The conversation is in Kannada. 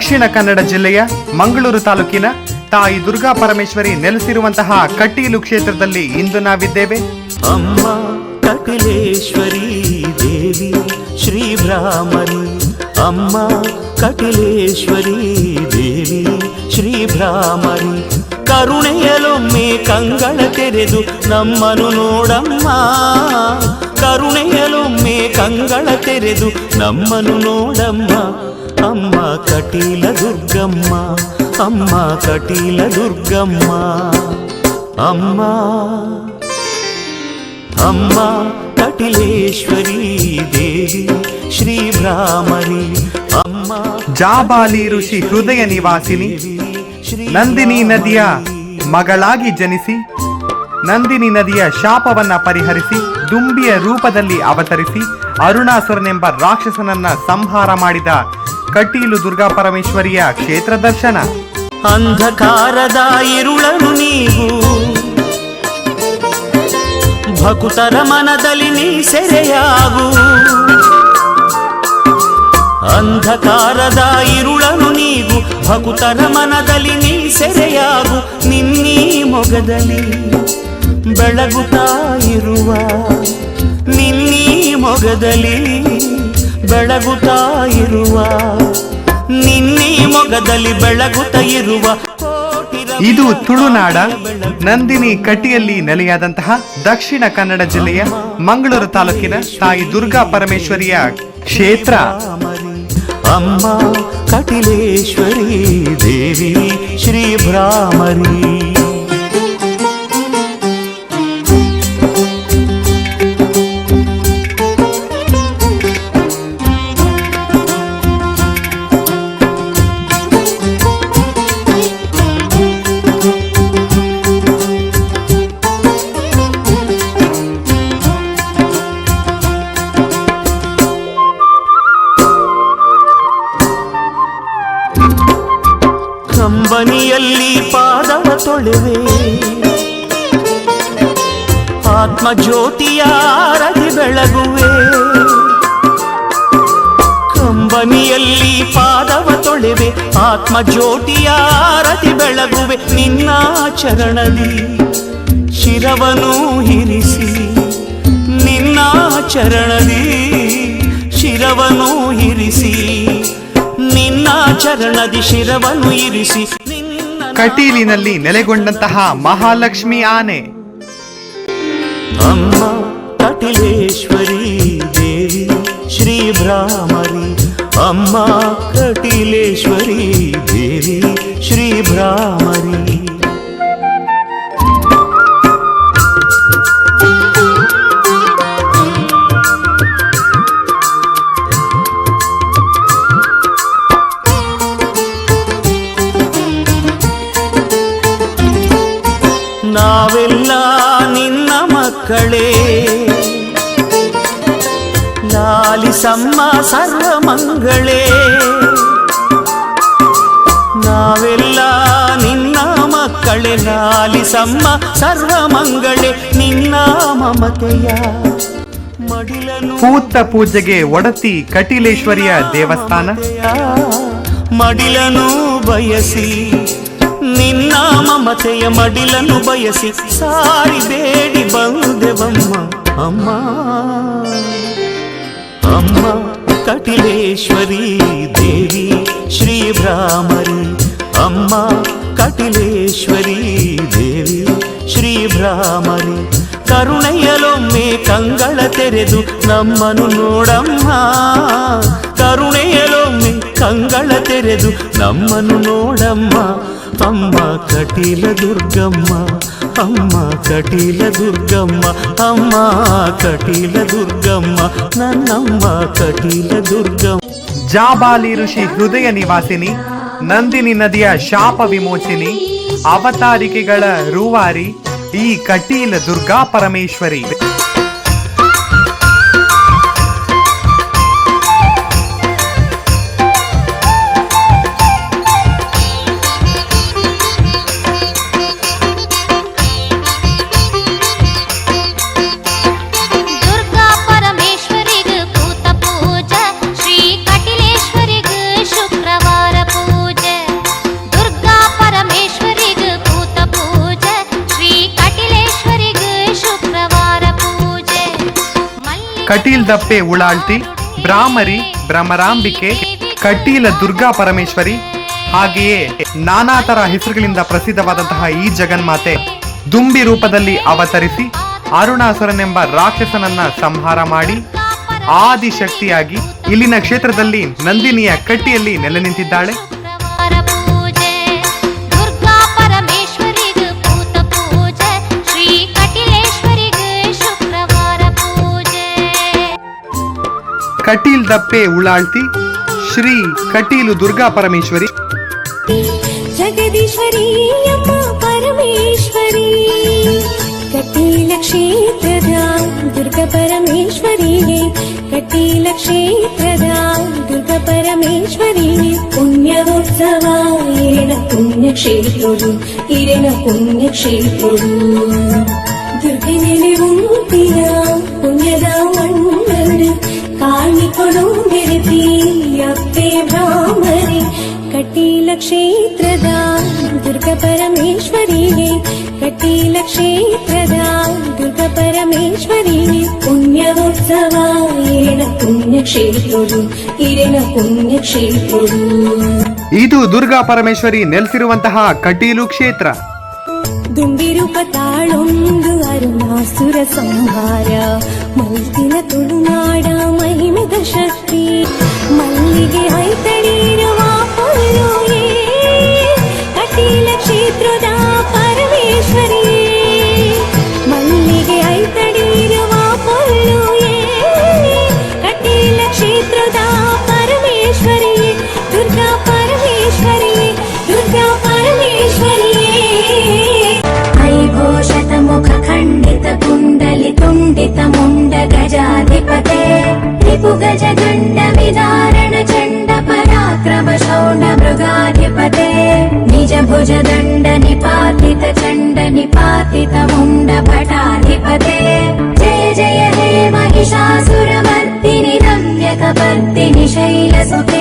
ದಕ್ಷಿಣ ಕನ್ನಡ ಜಿಲ್ಲೆಯ ಮಂಗಳೂರು ತಾಲೂಕಿನ ತಾಯಿ ದುರ್ಗಾ ಪರಮೇಶ್ವರಿ ನೆಲೆಸಿರುವಂತಹ ಕಟೀಲು ಕ್ಷೇತ್ರದಲ್ಲಿ ಇಂದು ನಾವಿದ್ದೇವೆ. ಅಮ್ಮ ಕಟಿಲೇಶ್ವರಿ ದೇವಿ ಶ್ರೀ ಭ್ರಾಮರಿ, ಅಮ್ಮ ಕಟಿಲೇಶ್ವರಿ ದೇವಿ ಶ್ರೀ ಭ್ರಾಮರಿ, ಕರುಣೆಯಲೊಮ್ಮೆ ಕಂಗಳ ತೆರೆದು ನಮ್ಮನು ನೋಡಮ್ಮ, ಕರುಣೆಯಲೊಮ್ಮೆ ಕಂಗಳ ತೆರೆದು ನಮ್ಮನು ನೋಡಮ್ಮ. ಅಮ್ಮ ಕಟೀಲ ದುರ್ಗಮ್ಮ, ಅಮ್ಮ ಕಟೀಲ ದುರ್ಗಮ್ಮ, ಅಮ್ಮ ಅಮ್ಮ ಕಟಿಲೇಶ್ವರಿ ದೇವಿ ಶ್ರೀ ಭ್ರಾಮರಿ, ಅಮ್ಮ ಜಾಬಾಲಿ ಋಷಿ ಹೃದಯ ನಿವಾಸಿನಿ, ನಂದಿನಿ ನದಿಯ ಮಗಳಾಗಿ ಜನಿಸಿ ನಂದಿನಿ ನದಿಯ ಶಾಪವನ್ನ ಪರಿಹರಿಸಿ ದುಂಬಿಯ ರೂಪದಲ್ಲಿ ಅವತರಿಸಿ ಅರುಣಾಸುರನೆಂಬ ರಾಕ್ಷಸನನ್ನ ಸಂಹಾರ ಮಾಡಿದ ಕಟೀಲು ದುರ್ಗಾ ಪರಮೇಶ್ವರಿಯ ಕ್ಷೇತ್ರ ದರ್ಶನ. ಅಂಧಕಾರದ ಇರುಳನು ನೀವು, ಭಕ್ತರ ಮನದಲ್ಲಿ ನೀ ಸೆರೆಯಾಗು, ಅಂಧಕಾರದ ಇರುಳನು ನೀವು, ಭಕ್ತರ ಮನದಲ್ಲಿ ನೀ ಸೆರೆಯಾಗು, ನಿನ್ನೀ ಮೊಗದಲ್ಲಿ ಬೆಳಗುತ್ತಾ ಇರುವ, ನಿನ್ನೀ ಮೊಗದಲ್ಲಿ ಬೆಳಗುತ್ತಾ ಇರುವ, ನಿನ್ನೀ ಮೊಗದಲ್ಲಿ ಬೆಳಗುತ್ತಾ ಇರುವ. ಇದು ತುಳುನಾಡ ನಂದಿನಿ ಕಟಿಯಲ್ಲಿ ನೆಲೆಯಾದಂತಹ ದಕ್ಷಿಣ ಕನ್ನಡ ಜಿಲ್ಲೆಯ ಮಂಗಳೂರು ತಾಲೂಕಿನ ತಾಯಿ ದುರ್ಗಾ ಪರಮೇಶ್ವರಿಯ ಕ್ಷೇತ್ರ. ಅಮ್ಮ ಕಟಿಲೇಶ್ವರಿ ದೇವಿ ಶ್ರೀ ಭ್ರಾಮರಿ. ಕಂಬನಿಯಲ್ಲಿ ಪಾದವ ತೊಳೆವೆ, ಆತ್ಮ ಜ್ಯೋತಿಯ ಆರತಿ ಬೆಳಗುವೆ, ಕಂಬನಿಯಲ್ಲಿ ಪಾದವ ತೊಳೆವೆ, ಆತ್ಮ ಜ್ಯೋತಿಯ ಆರತಿ ಬೆಳಗುವೆ, ನಿನ್ನ ಚರಣದಿ ಶಿರವನು ಇರಿಸಿ, ನಿನ್ನ ಚರಣದಿ ಶಿರವನು ಇರಿಸಿ, ನಿನ್ನ ಚರಣದಿ ಶಿರವನ್ನು ಇರಿಸಿ. ಕಟೀಲಿನಲ್ಲಿ ನೆಲೆಗೊಂಡಂತಹ ಮಹಾಲಕ್ಷ್ಮಿ ಆನೆ. ಅಮ್ಮ ಕಟಿಲೇಶ್ವರಿ ದೇವಿ ಶ್ರೀ ಭ್ರಾಮರಿ, ಅಮ್ಮ ಕಟಿಲೇಶ್ವರಿ ದೇವಿ ಶ್ರೀ ಭ್ರಾಮರಿ. ನಾವೆಲ್ಲ ನಿನ್ನ ಮಕ್ಕಳೇ, ಲಾಲಿಸಮ್ಮ ಸರ್ವಮಂಗಳೇ, ನಾವೆಲ್ಲ ನಿನ್ನ ಮಕ್ಕಳೇ, ಲಾಲಿಸಮ್ಮ ಸರ್ವಮಂಗಳೇ, ನಿನ್ನ ಮಮತೆಯ ಮಡಿಲನು ಪೂತ ಪೂಜೆಗೆ ಒಡತಿ ಕಟೀಲೇಶ್ವರಿಯ ದೇವಸ್ಥಾನ, ಮಡಿಲನು ಬಯಸಿ ನಿನ್ನ ಮಮತೆಯ ಮಡಿಲನ್ನು ಬಯಸಿ ಸಾರಿ ಬೇಡಿ ಬಂದೆವಮ್ಮ. ಅಮ್ಮ ಅಮ್ಮ ಕಟಿಲೇಶ್ವರಿ ದೇವಿ ಶ್ರೀ ಭ್ರಾಮರಿ, ಅಮ್ಮ ಕಟಿಲೇಶ್ವರಿ ದೇವಿ ಶ್ರೀ ಭ್ರಾಮರಿ, ಕರುಣೆಯಲೊಮ್ಮೆ ಕಂಗಳ ತೆರೆದು ನಮ್ಮನು ನೋಡಮ್ಮ, ಕರುಣೆಯಲೊಮ್ಮೆ ಕಂಗಳ ತೆರೆದು ನಮ್ಮನು ನೋಡಮ್ಮ. ಅಮ್ಮ ಕಟೀಲ ದುರ್ಗಮ್ಮ, ಅಮ್ಮ ಕಟೀಲ ದುರ್ಗಮ್ಮ, ಅಮ್ಮ ಕಟೀಲ ದುರ್ಗಮ್ಮ, ನನ್ನಮ್ಮ ಕಟೀಲ ದುರ್ಗಮ್ಮ. ಜಾಬಾಲಿ ಋಷಿ ಹೃದಯ ನಿವಾಸಿನಿ, ನಂದಿನಿ ನದಿಯ ಶಾಪ ವಿಮೋಚಿನಿ, ಅವತಾರಿಕೆಗಳ ರೂವಾರಿ ಈ ಕಟೀಲ ದುರ್ಗಾ ಪರಮೇಶ್ವರಿ. ಪೂಜ ಶ್ರೀ ಕಟಿಲೇಶ್ವರಿಗ ಶುಕ್ರವಾರ ಪೂಜ. ಕಟೀಲ್ ದಪ್ಪೆ ಉಳಾಳ್ತಿ, ಬ್ರಾಹ್ಮರಿ, ಭ್ರಮರಾಂಬಿಕೆ, ಕಟೀಲ ದುರ್ಗಾ ಪರಮೇಶ್ವರಿ, ಹಾಗೆಯೇ ನಾನಾ ತರ ಹೆಸರುಗಳಿಂದ ಪ್ರಸಿದ್ಧವಾದಂತಹ ಈ ಜಗನ್ಮಾತೆ ದುಂಬಿ ರೂಪದಲ್ಲಿ ಅವತರಿಸಿ ಅರುಣಾಸುರನೆಂಬ ರಾಕ್ಷಸನನ್ನ ಸಂಹಾರ ಮಾಡಿ ಆದಿಶಕ್ತಿಯಾಗಿ ಇಲ್ಲಿನ ಕ್ಷೇತ್ರದಲ್ಲಿ ನಂದಿನಿಯ ಕಟ್ಟಿಯಲ್ಲಿ ನೆಲೆ ನಿಂತಿದ್ದಾಳೆ. ಕಟೀಲ್ ದಪ್ಪೆ ಉಳಾಳ್ತಿ ಶ್ರೀ ಕಟೀಲು ದುರ್ಗಾ ಪರಮೇಶ್ವರಿ, ಜಗದೀಶ್ವರಿ ಅಮ್ಮ ಪರಮೇಶ್ವರಿ, ಕಟೀಲ ಕ್ಷೇತ್ರದ ದುರ್ಗಾ ಪರಮೇಶ್ವರಿಗೆ, ಕಟೀಲ ಕ್ಷೇತ್ರದ ದುರ್ಗಾ ಪರಮೇಶ್ವರಿಗೆ ಪುಣ್ಯೋತ್ಸವ ಇರೆನ ಪುಣ್ಯಕ್ಷೇತ್ರರು, ಇರೆನ ಪುಣ್ಯಕ್ಷೇತ್ರರು. ದುರ್ಗೆ ನೆಲೆ ಉಂಟಿನ ಪುಣ್ಯದ ಮಣ್ಣರು ಕಾಣಿಕೊಡು ಗೆಳತಿ ಅಪ್ಪೆ ಬ್ರಾಹ್ಮರಿ, ಕಟೀಲ ಕ್ಷೇತ್ರದ ದುರ್ಗಾ ಪರಮೇಶ್ವರಿಗೆ, ಕಟೀಲ ಕ್ಷೇತ್ರದ ದುರ್ಗಾ ಪರಮೇಶ್ವರಿಗೆ ಪುಣ್ಯೋತ್ಸವ ಇರೆನ ಪುಣ್ಯಕ್ಷೇತ್ರರು, ಇರೆನ ಪುಣ್ಯಕ್ಷೇತ್ರರು. ಇದು ದುರ್ಗಾ ಪರಮೇಶ್ವರಿ ನೆಲೆಸಿರುವಂತಹ ಕಟೀಲು ಕ್ಷೇತ್ರ. ದುಂಬಿರೂಪ ತಾಳೊಂದು ಅರುಣಾಸುರ ಸಂಹಾರ, ಮಲ್ತಿನ ತುಳುನಾಡ ಮಹಿಮೆದ ಶಕ್ತಿ, ಮಲ್ಲಿಗೆ ಐತಳಿರುವ ಪೊಲ್ಲುಯೇ ಕಟೀಲ ಕ್ಷೇತ್ರದ ಪರಮೇಶ್ವರಿ, ಮಲ್ಲಿಗೆ ಐತಳಿರುವ ಪೊಲ್ಲುಯೇ ಕಟೀಲ ಕ್ಷೇತ್ರದ ಪರಮೇಶ್ವರಿ, ದುರ್ಗಾ ಪರಮೇಶ್ವರಿ, ದುರ್ಗಾ ಪರಮೇಶ್ವರಿ. ಶತಮುಖ ಖಂಡಿತ ಕುಂಡಲಿ ತುಂಡಿತ ಮುಂಡ ಗಜಾಧಿಪತೆ, ರಿಪು ಗಜ ಗಂಡ ವಿದಾರಣ ಚಂಡ ಪರಾಕ್ರಮ ಶೌಂಡ ಮೃಗಾಧಿಪತೆ, ನಿಜ ಭುಜ ದಂಡ ನಿಪಾತಿತ ಚಂಡ ನಿಪಾತಿತ ಮುಂಡ ಭಟಾಧಿಪತೆ, ಜಯ ಜಯ ಹೇ ಮಹಿಷಾಸುರ ಮರ್ದಿನಿ ರಮ್ಯಕ ಪರ್ದಿನಿ ಶೈಲ ಸುತೆ